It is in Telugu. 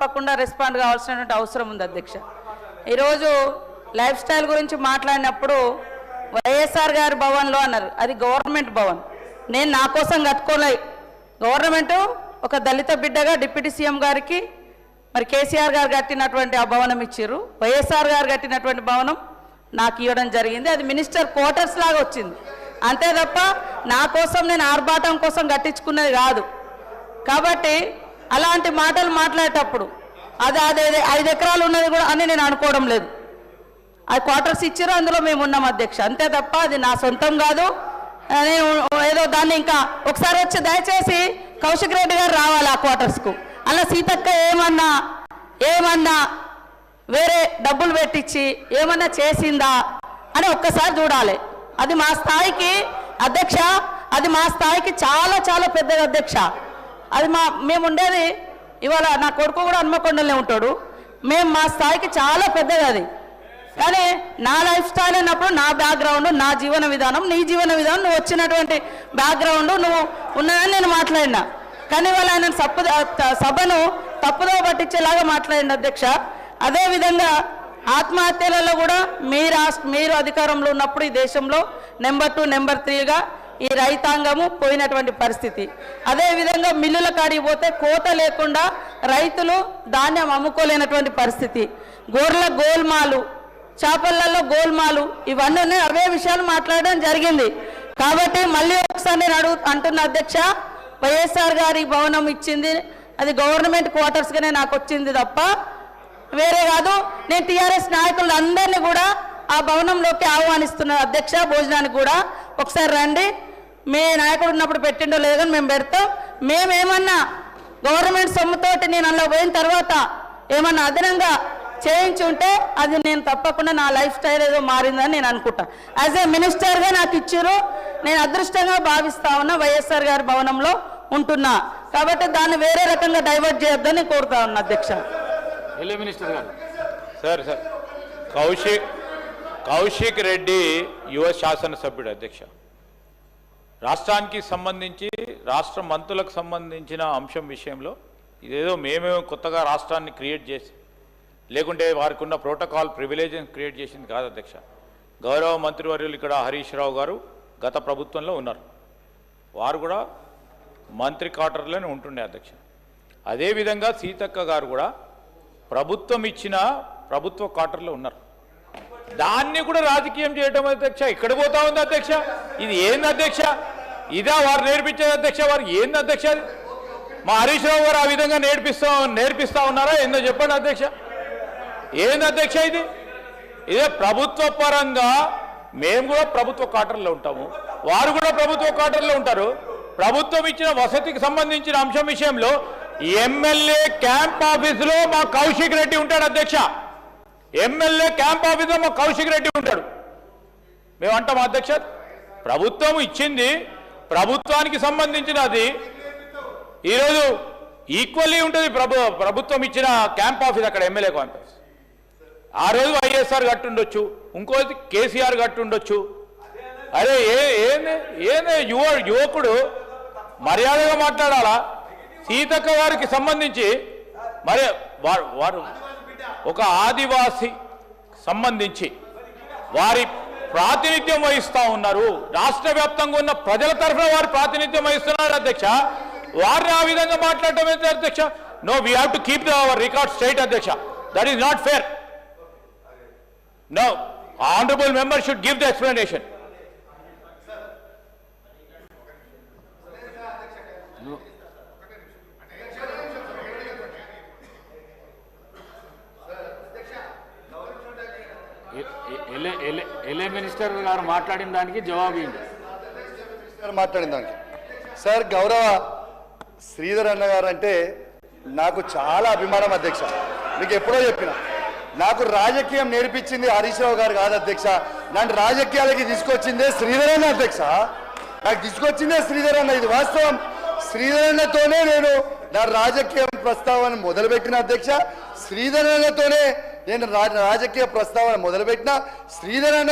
తప్పకుండా రెస్పాండ్ కావాల్సినటువంటి అవసరం ఉంది అధ్యక్ష. ఈరోజు లైఫ్ స్టైల్ గురించి మాట్లాడినప్పుడు వైఎస్ఆర్ గారి భవన్లో అన్నారు, అది గవర్నమెంట్ భవన్. నేను నా కోసం కట్టుకోలే, గవర్నమెంట్ ఒక దళిత బిడ్డగా డిప్యూటీ సీఎం గారికి మరి కేసీఆర్ గారు కట్టినటువంటి ఆ భవనం ఇచ్చారు. వైఎస్ఆర్ గారు కట్టినటువంటి భవనం నాకు ఇవ్వడం జరిగింది. అది మినిస్టర్ క్వార్టర్స్ లాగా వచ్చింది, అంతే తప్ప నా కోసం నేను ఆర్భాటం కోసం కట్టించుకున్నది కాదు. కాబట్టి అలాంటి మాటలు మాట్లాడేటప్పుడు అది అదే 5 ఎకరాలు ఉన్నది కూడా అని నేను అనుకోవడం లేదు. అది క్వార్టర్స్ ఇచ్చారు, అందులో మేము ఉన్నాం అధ్యక్ష, అంతే తప్ప అది నా సొంతం కాదు. నేను ఏదో దాన్ని ఇంకా ఒకసారి వచ్చి దయచేసి కౌశిక్ రెడ్డి గారు రావాలి ఆ క్వార్టర్స్కు. అలా సీతక్క ఏమన్నా వేరే డబ్బులు పెట్టించి ఏమన్నా చేసిందా అని ఒక్కసారి చూడాలి. అది మా స్థాయికి అధ్యక్ష, అది మా స్థాయికి చాలా చాలా పెద్దది అధ్యక్ష. అది మేము ఉండేది ఇవాళ నా కొడుకు కూడా హన్మకొండలనే ఉంటాడు. మా స్థాయికి చాలా పెద్దది అది. కానీ నా లైఫ్ స్టైల్ అన్నప్పుడు నా బ్యాక్గ్రౌండ్, నా జీవన విధానం, నీ జీవన విధానం, నువ్వు వచ్చినటువంటి బ్యాక్గ్రౌండ్ నువ్వు ఉన్నదని నేను మాట్లాడినా. కానీ వాళ్ళు ఆయన సభను తప్పుదో పట్టించేలాగా మాట్లాడింది అధ్యక్ష. అదేవిధంగా ఆత్మహత్యలలో కూడా మీరు అధికారంలో ఉన్నప్పుడు ఈ దేశంలో నెంబర్ 2, నెంబర్ 3గా ఈ రైతాంగము పోయినటువంటి పరిస్థితి. అదేవిధంగా మిల్లుల కాడికి పోతే కోత లేకుండా రైతులు ధాన్యం అమ్ముకోలేనటువంటి పరిస్థితి. గొర్రెల గోల్మాలు, చేపలలో గోల్మాలు, ఇవన్నీ ఉన్నాయి. అవే విషయాలు మాట్లాడడం జరిగింది. కాబట్టి మళ్ళీ ఒకసారి నేను అంటున్న అధ్యక్ష, వైఎస్ఆర్ గారి భవనం ఇచ్చింది అది గవర్నమెంట్ క్వార్టర్స్గానే నాకు వచ్చింది తప్ప వేరే కాదు. నేను టీఆర్ఎస్ నాయకులందరినీ కూడా ఆ భవనంలోకి ఆహ్వానిస్తున్నాను అధ్యక్ష, భోజనానికి కూడా ఒకసారి రండి. మీ నాయకుడు ఉన్నప్పుడు పెట్టిండో లేదో కానీ మేము పెడతాం. మేమేమన్నా గవర్నమెంట్ సొమ్ముతోటి నేను అందులో పోయిన తర్వాత ఏమన్నా అదనంగా చేయించి ఉంటే అది నేను తప్పకుండా నా లైఫ్ స్టైల్ ఏదో మారిందని నేను అనుకుంటా. యాజ్ ఏ మినిస్టర్గా నాకు ఇచ్చారు, నేను అదృష్టంగా భావిస్తా ఉన్నా వైఎస్ఆర్ గారి భవనంలో ఉంటున్నా. కాబట్టి దాన్ని వేరే రకంగా డైవర్ట్ చేయొద్దని కోరుతా ఉన్నా అధ్యక్ష. మినిస్టర్ గారు సార్ కౌశిక్ రెడ్డి యువ శాసనసభ్యుడు అధ్యక్ష. రాష్ట్రానికి సంబంధించి రాష్ట్ర మంత్రులకు సంబంధించిన అంశం విషయంలో ఇదేదో మేమేమో కొత్తగా రాష్ట్రాన్ని క్రియేట్ చేసి లేకుంటే వారికి ఉన్న ప్రోటోకాల్ ప్రివిలేజెస్ క్రియేట్ చేసింది కాదు అధ్యక్ష. గౌరవ మంత్రివర్యులు ఇక్కడ హరీష్ రావు గారు గత ప్రభుత్వంలో ఉన్నారు, వారు కూడా మంత్రి క్వార్టర్లోనే ఉంటుండే అధ్యక్ష. అదేవిధంగా సీతక్క గారు కూడా ప్రభుత్వం ఇచ్చిన ప్రభుత్వ క్వార్టర్లో ఉన్నారు. దాన్ని కూడా రాజకీయం చేయడం అధ్యక్ష ఇక్కడ పోతా ఉంది అధ్యక్ష. ఇది ఏంది అధ్యక్ష? ఇదా వారు నేర్పించేది అధ్యక్ష? వారు ఏంది అధ్యక్ష? మా హరీష్ రావు గారు ఆ విధంగా నేర్పిస్తా ఉన్నారా ఏందో చెప్పండి అధ్యక్ష. ఏంది అధ్యక్ష ఇది? ఇదే ప్రభుత్వ పరంగా మేము కూడా ప్రభుత్వ క్వార్టర్లో ఉంటాము, వారు కూడా ప్రభుత్వ క్వార్టర్లో ఉంటారు. ప్రభుత్వం ఇచ్చిన వసతికి సంబంధించిన అంశం విషయంలో ఎమ్మెల్యే క్యాంప్ ఆఫీసులో మా కౌశిక్ రెడ్డి ఉంటాడు అధ్యక్ష. ఎమ్మెల్యే క్యాంప్ ఆఫీసులో మా కౌశిక్ రెడ్డి ఉంటాడు. మేము అంటాం అధ్యక్ష, ప్రభుత్వం ఇచ్చింది ప్రభుత్వానికి సంబంధించినది. ఈరోజు ఈక్వల్లీ ఉంటుంది ప్రభుత్వం ఇచ్చిన క్యాంప్ ఆఫీస్, అక్కడ ఎమ్మెల్యే క్యాంప్ ఆఫీస్. ఆ రోజు వైఎస్ఆర్ కట్టుండొచ్చు, ఇంకోటి కేసీఆర్ కట్టుండొచ్చు. అరే ఏంది యువకుడు మర్యాదగా మాట్లాడాలా? సీతక్క గారికి సంబంధించి మరి వారు ఒక ఆదివాసి సంబంధించి వారి ప్రాతినిధ్యం వహిస్తూ ఉన్నారు. రాష్ట్ర వ్యాప్తంగా ఉన్న ప్రజల తరఫున వారు ప్రాతినిధ్యం వహిస్తున్నారు అధ్యక్ష. వారిని ఆ విధంగా మాట్లాడటం ఏంటి అధ్యక్ష? No, we have to keep our record straight అధ్యక్ష. That is not fair. No, honourable member should give the explanation. Minister గారు మాట్లాడిన దానికి జవాబు మాట్లాడిన దానికి సార్, గౌరవ శ్రీధర్ అన్న గారు అంటే నాకు చాలా అభిమానం అధ్యక్ష. మీకు ఎప్పుడో చెప్పిన, నాకు రాజకీయం నేర్పించింది హరీష్ రావు గారు కాదు అధ్యక్ష. నన్ను రాజకీయాలకి తీసుకొచ్చిందే శ్రీధర్ అన్న అధ్యక్ష. నాకు తీసుకొచ్చిందే శ్రీధర్ అన్న, ఇది వాస్తవం. శ్రీధర్ అన్నతోనే నేను నా రాజకీయ ప్రస్తావన మొదలుపెట్టిన అధ్యక్ష. శ్రీధర్ అన్నతోనే నేను రాజకీయ ప్రస్తావన మొదలుపెట్టిన. శ్రీధర్ అన్న